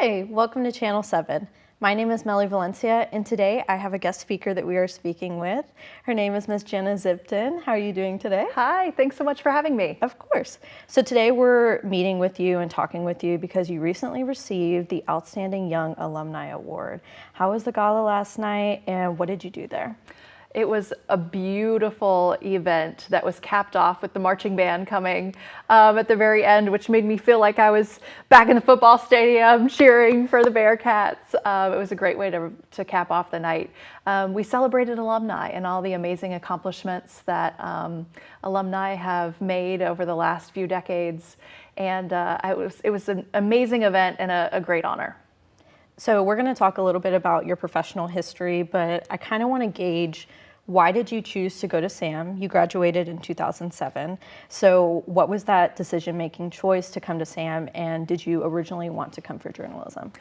Hi, welcome to Channel 7. My name is Melly Valencia, and today I have a guest speaker that we are speaking with. Her name is Miss Jenna Zibton. How are you doing today? Hi, thanks so much for having me. Of course. So today we're meeting with you and talking with you because you recently received the Outstanding Young Alumni Award. How was the gala last night, and what did you do there? It was a beautiful event that was capped off with the marching band coming at the very end, which made me feel like I was back in the football stadium cheering for the Bearcats. It was a great way to cap off the night. We celebrated alumni and all the amazing accomplishments that alumni have made over the last few decades. And it was an amazing event and a great honor. So we're going to talk a little bit about your professional history, but I kind of want to gauge, why did you choose to go to SAM? You graduated in 2007. So what was that decision-making choice to come to SAM, and did you originally want to come for journalism?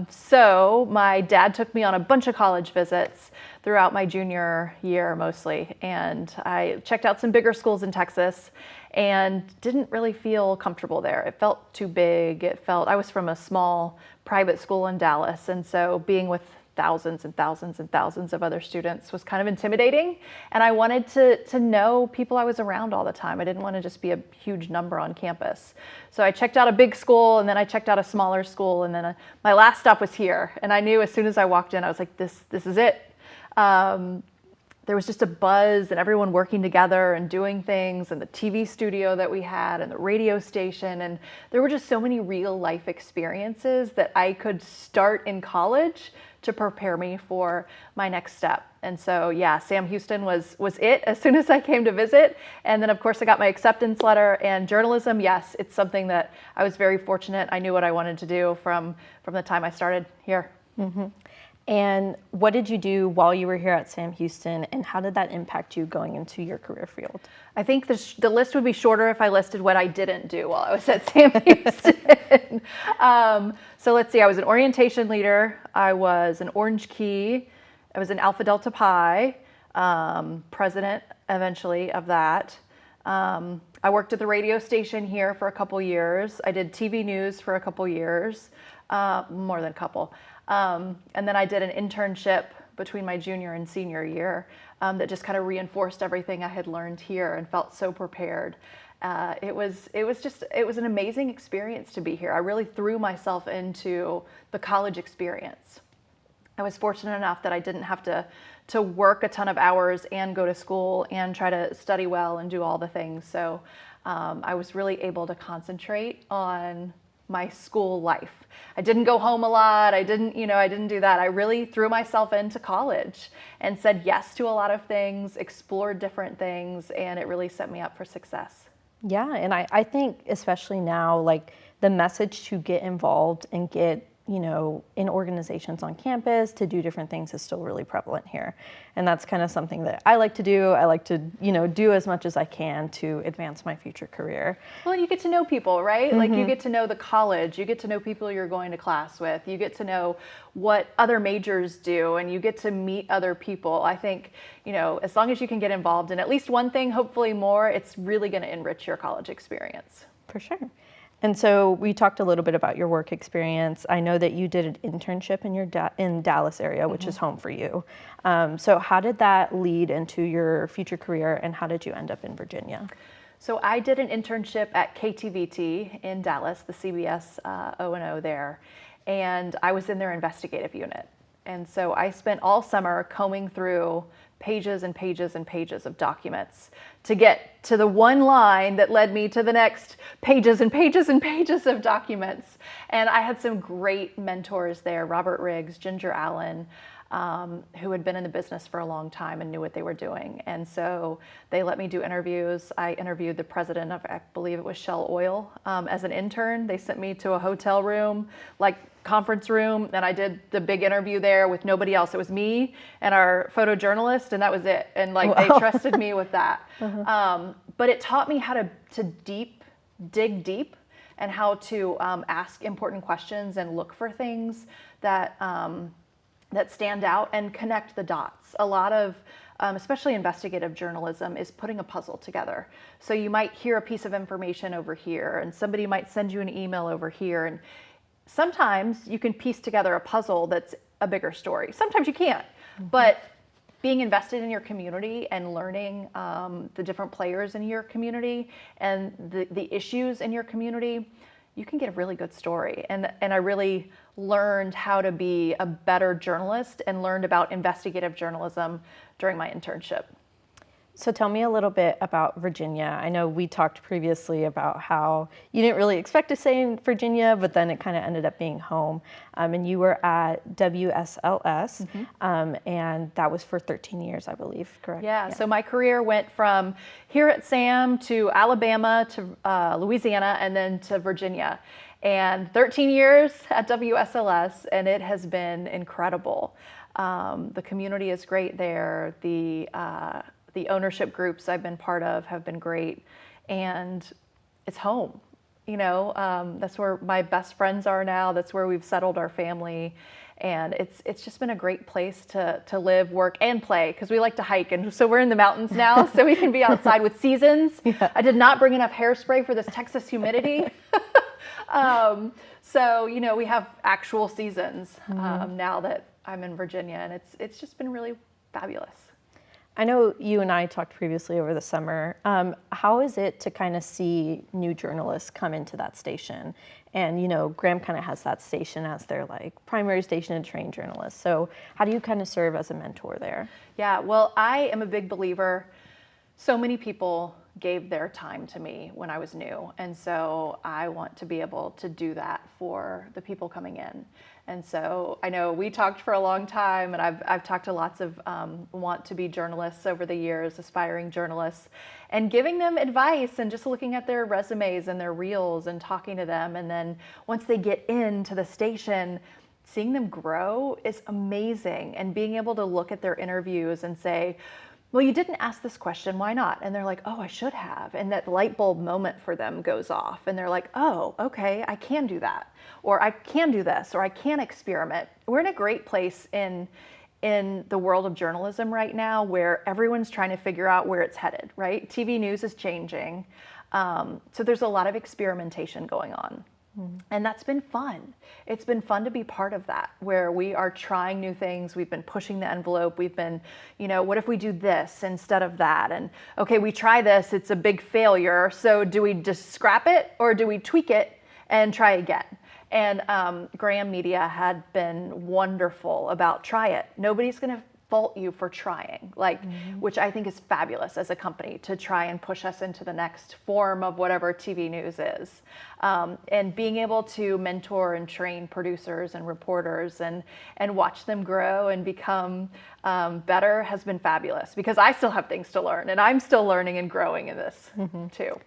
So my dad took me on a bunch of college visits throughout my junior year mostly, and I checked out some bigger schools in Texas and didn't really feel comfortable there. It felt too big. I was from a small private school in Dallas, and so being with thousands and thousands and thousands of other students was kind of intimidating, and I wanted to know people I was around all the time. I didn't want to just be a huge number on campus. So I checked out a big school, and then I checked out a smaller school, and then my last stop was here, and I knew as soon as I walked in, I was like, this is it. There was just a buzz and everyone working together and doing things, and the TV studio that we had and the radio station, and there were just so many real life experiences that I could start in college to prepare me for my next step. And so yeah, Sam Houston was it as soon as I came to visit. And then of course I got my acceptance letter, and journalism, yes, it's something that I was very fortunate. I knew what I wanted to do from the time I started here. Mm-hmm. And what did you do while you were here at Sam Houston, and how did that impact you going into your career field? I think the list would be shorter if I listed what I didn't do while I was at Sam Houston. So let's see, I was an orientation leader, I was an Orange Key, I was an Alpha Delta Pi, president eventually of that. I worked at the radio station here for a couple years. I did TV news for a couple years, more than a couple. And then I did an internship between my junior and senior year that just kind of reinforced everything I had learned here and felt so prepared. It was an amazing experience to be here. I really threw myself into the college experience. I was fortunate enough that I didn't have to work a ton of hours and go to school and try to study well and do all the things. So I was really able to concentrate on my school life. I didn't go home a lot. I didn't do that. I really threw myself into college and said yes to a lot of things, explored different things, and it really set me up for success. Yeah, and I think especially now, like, the message to get involved and get, in organizations on campus to do different things is still really prevalent here. And that's kind of something that I like to do. I like to, do as much as I can to advance my future career. Well, you get to know people, right? Mm-hmm. Like, you get to know the college, you get to know people you're going to class with, you get to know what other majors do, and you get to meet other people. I think, as long as you can get involved in at least one thing, hopefully more, it's really going to enrich your college experience. For sure. And so we talked a little bit about your work experience. I know that you did an internship in Dallas area, which is home for you. So how did that lead into your future career, and how did you end up in Virginia? So I did an internship at KTVT in Dallas, the CBS O&O there, and I was in their investigative unit. And so I spent all summer combing through pages and pages and pages of documents to get to the one line that led me to the next pages and pages and pages of documents. And I had some great mentors there, Robert Riggs, Ginger Allen, who had been in the business for a long time and knew what they were doing. And so they let me do interviews. I interviewed the president of, I believe it was Shell Oil, as an intern. They sent me to a hotel room, like conference room, and I did the big interview there with nobody else. It was me and our photojournalist, and that was it. And like, wow. They trusted me with that. But it taught me how to dig deep and how to ask important questions and look for things that stand out and connect the dots. A lot of, especially investigative journalism, is putting a puzzle together. So you might hear a piece of information over here, and somebody might send you an email over here, and sometimes you can piece together a puzzle that's a bigger story. Sometimes you can't, but being invested in your community and learning the different players in your community and the issues in your community, you can get a really good story. And I really learned how to be a better journalist and learned about investigative journalism during my internship. So tell me a little bit about Virginia. I know we talked previously about how you didn't really expect to stay in Virginia, but then it kind of ended up being home. And you were at WSLS, and that was for 13 years, I believe, correct? Yeah, so my career went from here at SAM to Alabama to Louisiana and then to Virginia. And 13 years at WSLS, and it has been incredible. The community is great there. The ownership groups I've been part of have been great, and it's home. You know, that's where my best friends are now. That's where we've settled our family, and it's just been a great place to live, work, and play, because we like to hike, and so we're in the mountains now, so we can be outside with seasons. Yeah. I did not bring enough hairspray for this Texas humidity. So, you know, we have actual seasons now that I'm in Virginia, and it's just been really fabulous. I know you and I talked previously over the summer. How is it to kind of see new journalists come into that station? And, you know, Graham kind of has that station as their like primary station to train journalists. So how do you kind of serve as a mentor there? Yeah, well, I am a big believer. So many people gave their time to me when I was new. And so I want to be able to do that for the people coming in. And so I know we talked for a long time, and I've talked to lots of want to be journalists over the years, aspiring journalists, and giving them advice and just looking at their resumes and their reels and talking to them. And then once they get into the station, seeing them grow is amazing. And being able to look at their interviews and say, well, you didn't ask this question, why not? And they're like, oh, I should have. And that light bulb moment for them goes off. And they're like, oh, okay, I can do that. Or I can do this, or I can experiment. We're in a great place in the world of journalism right now where everyone's trying to figure out where it's headed, right? TV news is changing. So there's a lot of experimentation going on. And that's been fun. It's been fun to be part of that, where we are trying new things. We've been pushing the envelope. We've been, you know, what if we do this instead of that? And okay, we try this, it's a big failure. So do we just scrap it, or do we tweak it and try again? And Graham Media had been wonderful about try it. Nobody's going to fault you for trying, like, which I think is fabulous as a company, to try and push us into the next form of whatever TV news is. And being able to mentor and train producers and reporters and watch them grow and become better has been fabulous, because I still have things to learn, and I'm still learning and growing in this too.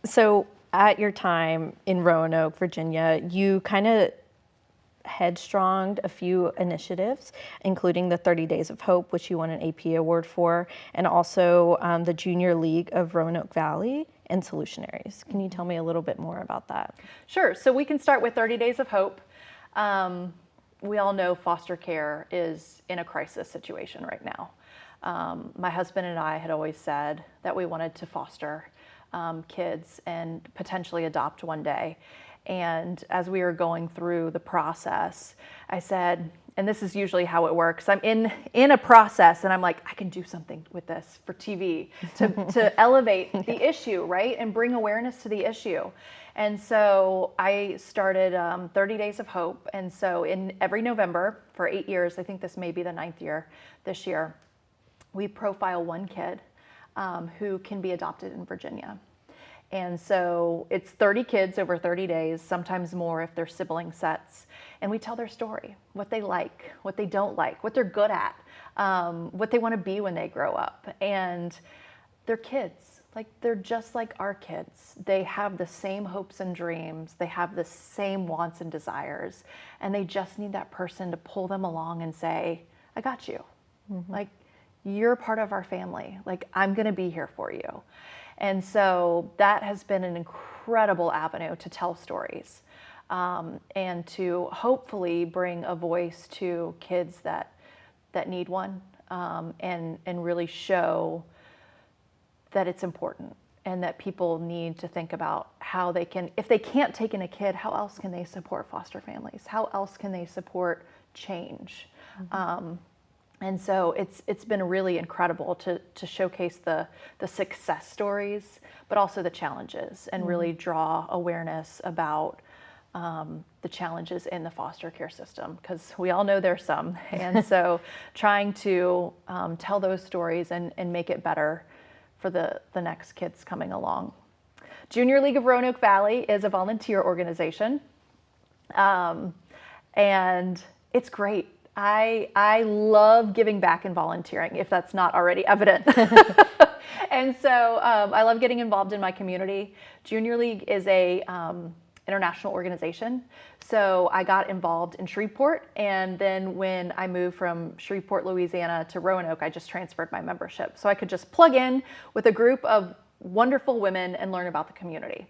So at your time in Roanoke, Virginia, you kind of headstronged a few initiatives, including the 30 Days of Hope, which you won an AP award for, and also the Junior League of Roanoke Valley and Solutionaries. Can you tell me a little bit more about that? Sure. So we can start with 30 Days of Hope. We all know foster care is in a crisis situation right now. My husband and I had always said that we wanted to foster kids and potentially adopt one day. And as we were going through the process, I said, and this is usually how it works, I'm in a process and I'm like, I can do something with this for TV to elevate the issue, right? And bring awareness to the issue. And so I started 30 Days of Hope. And so in every November for 8 years, I think this may be the 9th year this year, we profile one kid who can be adopted in Virginia. And so it's 30 kids over 30 days, sometimes more if they're sibling sets. And we tell their story, what they like, what they don't like, what they're good at, what they want to be when they grow up. And they're kids, like they're just like our kids. They have the same hopes and dreams. They have the same wants and desires. And they just need that person to pull them along and say, I got you. Like, you're part of our family. Like, I'm going to be here for you. And so that has been an incredible avenue to tell stories and to hopefully bring a voice to kids that need one, and really show that it's important and that people need to think about how they can, if they can't take in a kid, how else can they support foster families? How else can they support change? And so it's been really incredible to showcase the success stories, but also the challenges, and really draw awareness about the challenges in the foster care system, because we all know there's some. And so trying to tell those stories and make it better for the next kids coming along. Junior League of Roanoke Valley is a volunteer organization, and it's great. I love giving back and volunteering, if that's not already evident. And so I love getting involved in my community. Junior League is a international organization. So I got involved in Shreveport, and then when I moved from Shreveport, Louisiana to Roanoke, I just transferred my membership. So I could just plug in with a group of wonderful women and learn about the community.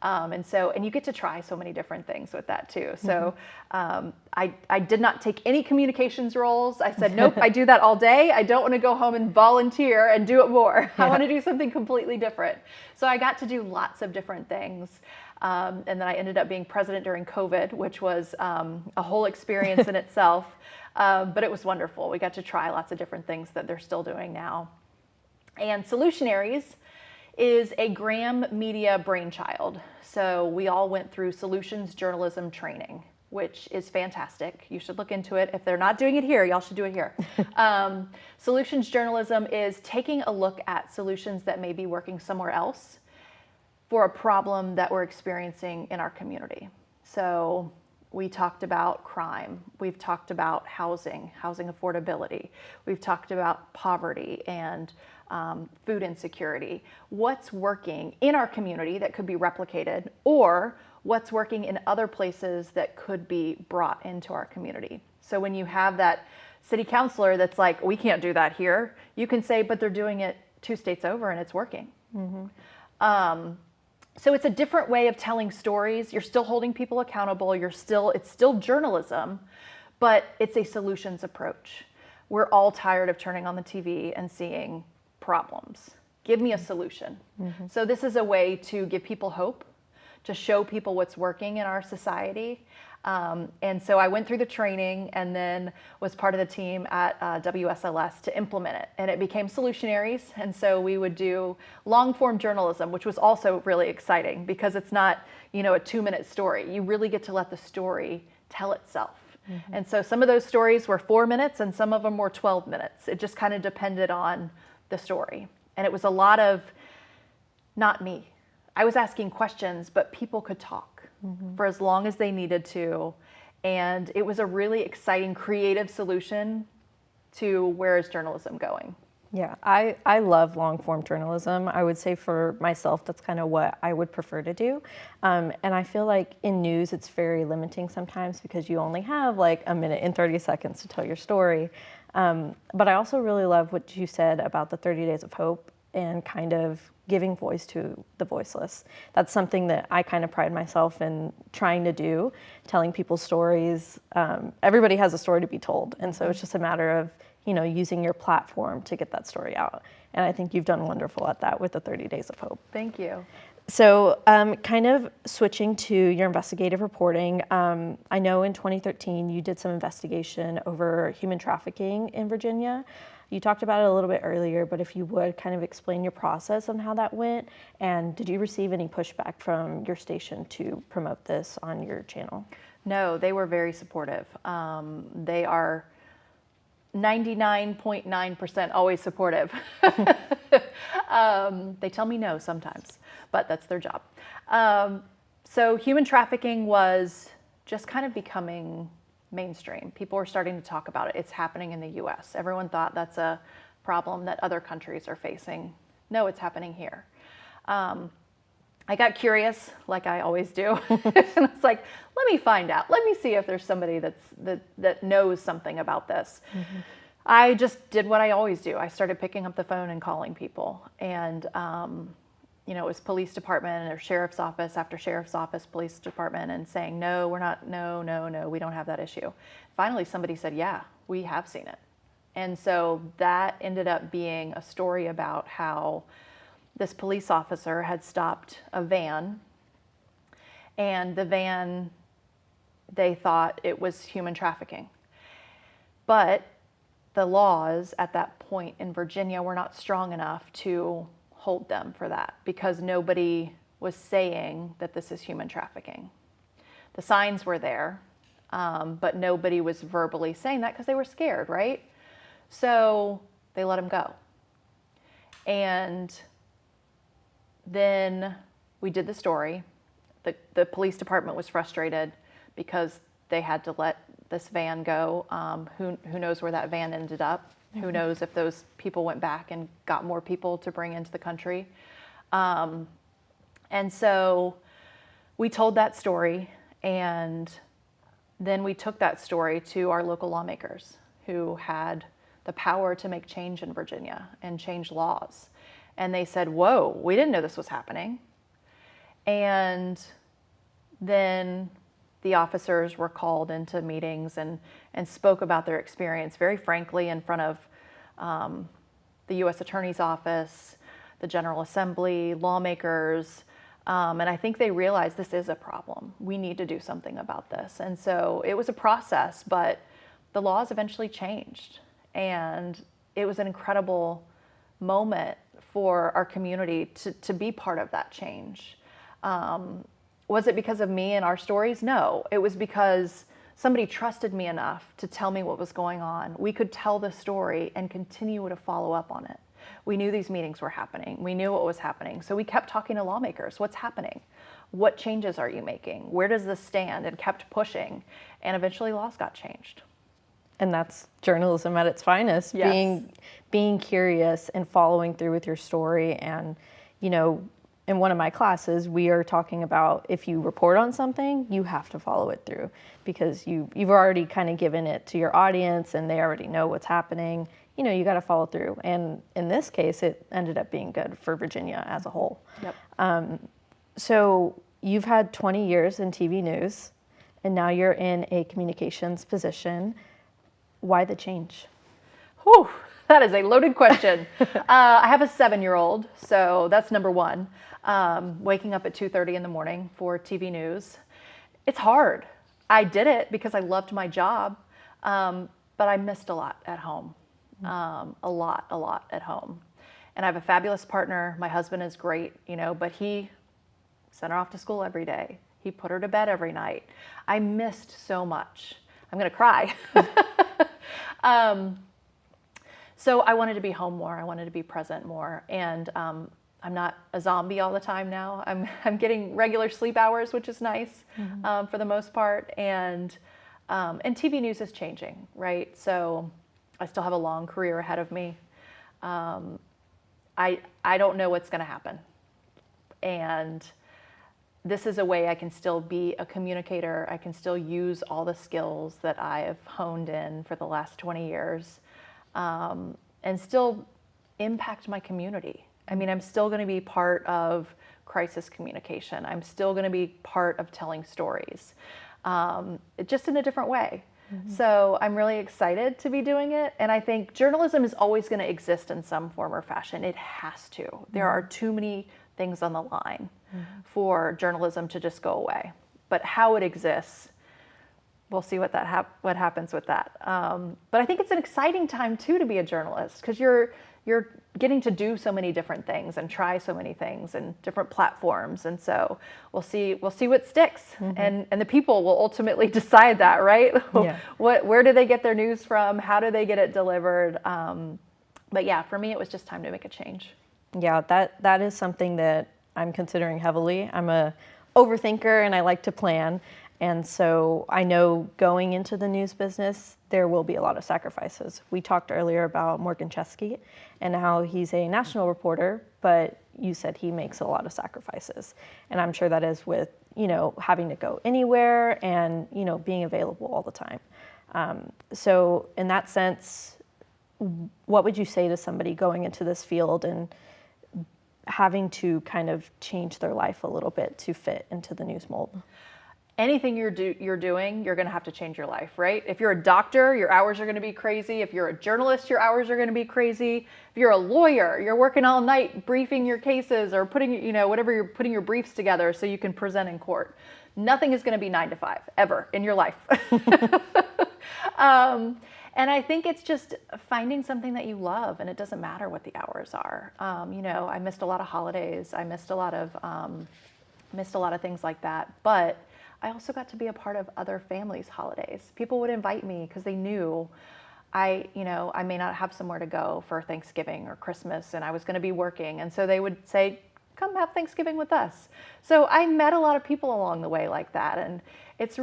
And you get to try so many different things with that too. So I did not take any communications roles. I said, nope, I do that all day. I don't want to go home and volunteer and do it more. I want to do something completely different. So I got to do lots of different things. And then I ended up being president during COVID, which was a whole experience in itself. But it was wonderful. We got to try lots of different things that they're still doing now. And Solutionaries is a Graham Media brainchild. So we all went through solutions journalism training, which is fantastic. You should look into it. If they're not doing it here, y'all should do it here. Solutions journalism is taking a look at solutions that may be working somewhere else for a problem that we're experiencing in our community. So we talked about crime. We've talked about housing affordability. We've talked about poverty and food insecurity. What's working in our community that could be replicated, or what's working in other places that could be brought into our community. So when you have that city councilor that's like, we can't do that here, you can say, but they're doing it 2 states over and it's working. So it's a different way of telling stories. You're still holding people accountable. It's still journalism, but it's a solutions approach. We're all tired of turning on the TV and seeing problems. Give me a solution. So this is a way to give people hope, to show people what's working in our society. And so I went through the training and then was part of the team at WSLS to implement it. And it became Solutionaries. And so we would do long form journalism, which was also really exciting because it's not, a 2-minute story. You really get to let the story tell itself. And so some of those stories were 4 minutes and some of them were 12 minutes. It just kind of depended on the story. And it was a lot of, not me. I was asking questions, but people could talk for as long as they needed to. And it was a really exciting, creative solution to where is journalism going. Yeah, I love long form journalism. I would say for myself, that's kind of what I would prefer to do. And I feel like in news, it's very limiting sometimes because you only have like a minute and 30 seconds to tell your story. But I also really love what you said about the 30 Days of Hope and kind of giving voice to the voiceless. That's something that I kind of pride myself in trying to do, telling people stories. Everybody has a story to be told. And so it's just a matter of, using your platform to get that story out. And I think you've done wonderful at that with the 30 Days of Hope. Thank you. So kind of switching to your investigative reporting, I know in 2013 you did some investigation over human trafficking in Virginia. You talked about it a little bit earlier, but if you would kind of explain your process on how that went, and did you receive any pushback from your station to promote this on your channel? No, they were very supportive. They are 99.9% always supportive. They tell me no sometimes, but that's their job. So human trafficking was just kind of becoming mainstream. People were starting to talk about it. It's happening in the US. Everyone thought that's a problem that other countries are facing. No, it's happening here. I got curious, like I always do, and I was like, let me find out. Let me see if there's somebody that knows something about this. I just did what I always do. I started picking up the phone and calling people. And, it was police department or sheriff's office after sheriff's office, police department, and saying, no, we're not, no, we don't have that issue. Finally, somebody said, yeah, we have seen it. And so that ended up being a story about how this police officer had stopped a van, and the van, they thought it was human trafficking. But the laws at that point in Virginia were not strong enough to hold them for that, because nobody was saying that this is human trafficking. The signs were there, but nobody was verbally saying that because they were scared, right? So they let him go. And then we did the story. The police department was frustrated because they had to let this van go. Who knows where that van ended up? Mm-hmm. Who knows if those people went back and got more people to bring into the country? And so we told that story, and then we took that story to our local lawmakers who had the power to make change in Virginia and change laws. And they said, whoa, we didn't know this was happening. And then the officers were called into meetings and spoke about their experience very frankly in front of the U.S. Attorney's Office, the General Assembly, lawmakers. And I think they realized this is a problem. We need to do something about this. And so it was a process, but the laws eventually changed. And it was an incredible moment for our community to be part of that change. Was it because of me and our stories? No, it was because somebody trusted me enough to tell me what was going on. We could tell the story and continue to follow up on it. We knew these meetings were happening. We knew what was happening. So we kept talking to lawmakers. What's happening? What changes are you making? Where does this stand? And kept pushing. And eventually laws got changed. And that's journalism at its finest. Yes. Being curious and following through with your story. And, you know, in one of my classes, we are talking about if you report on something, you have to follow it through, because you've already kind of given it to your audience and they already know what's happening. You know, you got to follow through. And in this case, it ended up being good for Virginia as a whole. Yep. So you've had 20 years in TV news, and now you're in a communications position. Why the change? Whew, that is a loaded question. I have a 7-year-old, so that's number one. Waking up at 2:30 in the morning for TV news. It's hard. I did it because I loved my job, but I missed a lot at home. A lot at home. And I have a fabulous partner. My husband is great, you know, but he sent her off to school every day. He put her to bed every night. I missed so much. I'm going to cry. So I wanted to be home more. I wanted to be present more. And I'm not a zombie all the time now. I'm getting regular sleep hours, which is nice for the most part. And TV news is changing, right? So I still have a long career ahead of me. I don't know what's going to happen. And this is a way I can still be a communicator. I can still use all the skills that I have honed in for the last 20 years and still impact my community. I mean, I'm still going to be part of crisis communication. I'm still going to be part of telling stories, just in a different way. So I'm really excited to be doing it. And I think journalism is always going to exist in some form or fashion. It has to. There are too many things on the line for journalism to just go away. But how it exists, we'll see what happens with that. But I think it's an exciting time too to be a journalist, because you're getting to do so many different things and try so many things and different platforms. And so we'll see what sticks, and the people will ultimately decide that, right? Yeah. Where do they get their news from? How do they get it delivered? But yeah, for me, it was just time to make a change. Yeah, that is something that I'm considering heavily. I'm a overthinker and I like to plan. And so I know going into the news business, there will be a lot of sacrifices. We talked earlier about Morgan Chesky and how he's a national reporter, but you said he makes a lot of sacrifices. And I'm sure that is with, you know, having to go anywhere and, you know, being available all the time. So in that sense, what would you say to somebody going into this field and having to kind of change their life a little bit to fit into the news mold? anything you're doing, you're going to have to change your life, right? If you're a doctor, your hours are going to be crazy. If you're a journalist, your hours are going to be crazy. If you're a lawyer, you're working all night briefing your cases or putting, whatever, you're putting your briefs together so you can present in court. Nothing is going to be 9 to 5 ever in your life. And I think it's just finding something that you love, and it doesn't matter what the hours are. I missed a lot of holidays. I missed a lot of things like that. But I also got to be a part of other families' holidays. People would invite me because they knew I may not have somewhere to go for Thanksgiving or Christmas, and I was going to be working. And so they would say, come have Thanksgiving with us. So I met a lot of people along the way like that. And it's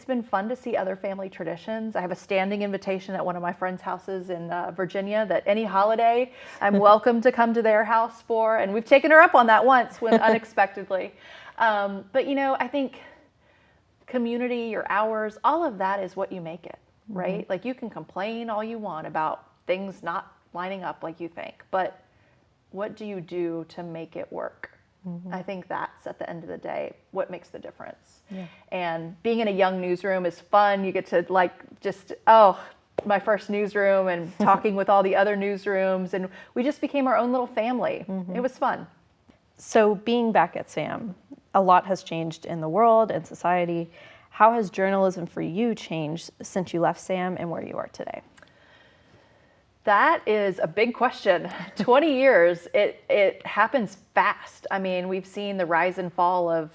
been fun to see other family traditions. I have a standing invitation at one of my friends' houses in Virginia that any holiday I'm welcome to come to their house for. And we've taken her up on that once when unexpectedly. But I think community, your hours, all of that is what you make it, right? Mm-hmm. Like you can complain all you want about things not lining up like you think, but what do you do to make it work? Mm-hmm. I think that's at the end of the day what makes the difference. Yeah. And being in a young newsroom is fun. You get to my first newsroom and talking with all the other newsrooms, and we just became our own little family. Mm-hmm. It was fun. So being back at SAM, a lot has changed in the world and society. How has journalism for you changed since you left SAM and where you are today? That is a big question. 20 years, it happens fast. I mean, we've seen the rise and fall of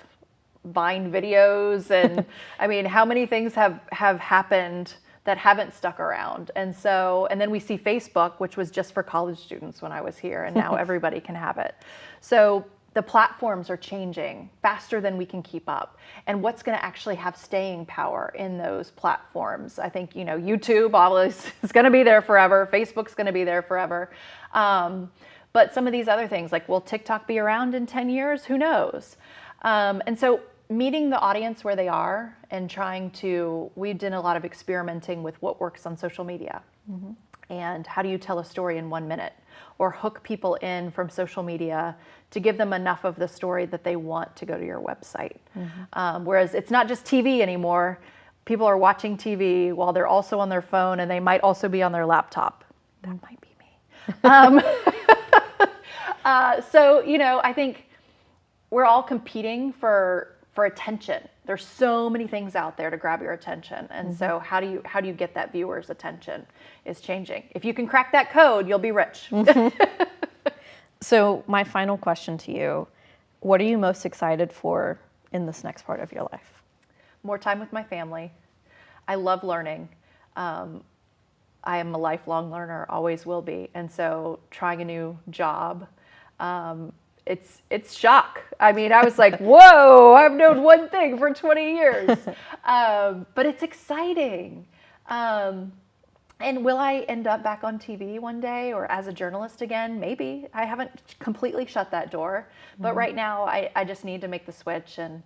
Vine videos, and I mean, how many things have happened that haven't stuck around? And then we see Facebook, which was just for college students when I was here, and now everybody can have it. So the platforms are changing faster than we can keep up. And what's going to actually have staying power in those platforms? I think, YouTube always is going to be there forever. Facebook's going to be there forever. But some of these other things, like, will TikTok be around in 10 years? Who knows? And so meeting the audience where they are and we've done a lot of experimenting with what works on social media. Mm-hmm. And how do you tell a story in 1 minute? Or hook people in from social media to give them enough of the story that they want to go to your website. Mm-hmm. Whereas it's not just TV anymore. People are watching TV while they're also on their phone, and they might also be on their laptop. That might be me. I think we're all competing for attention. There's so many things out there to grab your attention. And mm-hmm. so how do you get that viewer's attention is changing. If you can crack that code, you'll be rich. Mm-hmm. So my final question to you, what are you most excited for in this next part of your life? More time with my family. I love learning. I am a lifelong learner, always will be. And so trying a new job, it's shock. I mean, I was like, whoa, I've known one thing for 20 years. But it's exciting. And will I end up back on TV one day or as a journalist again? Maybe. I haven't completely shut that door. But mm-hmm. right now, I just need to make the switch. And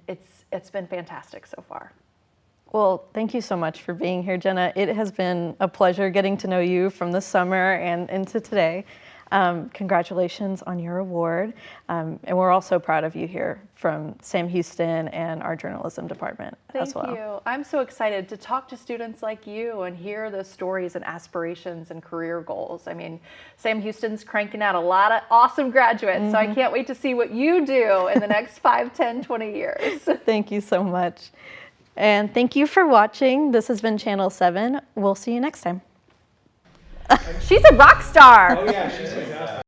it's been fantastic so far. Well, thank you so much for being here, Jenna. It has been a pleasure getting to know you from the summer and into today. Congratulations on your award. And we're also proud of you here from Sam Houston and our journalism department as well. Thank you. I'm so excited to talk to students like you and hear the stories and aspirations and career goals. I mean, Sam Houston's cranking out a lot of awesome graduates, mm-hmm. so I can't wait to see what you do in the next 5, 10, 20 years. Thank you so much. And thank you for watching. This has been Channel 7. We'll see you next time. She's a rock star. Oh yeah, she's fantastic.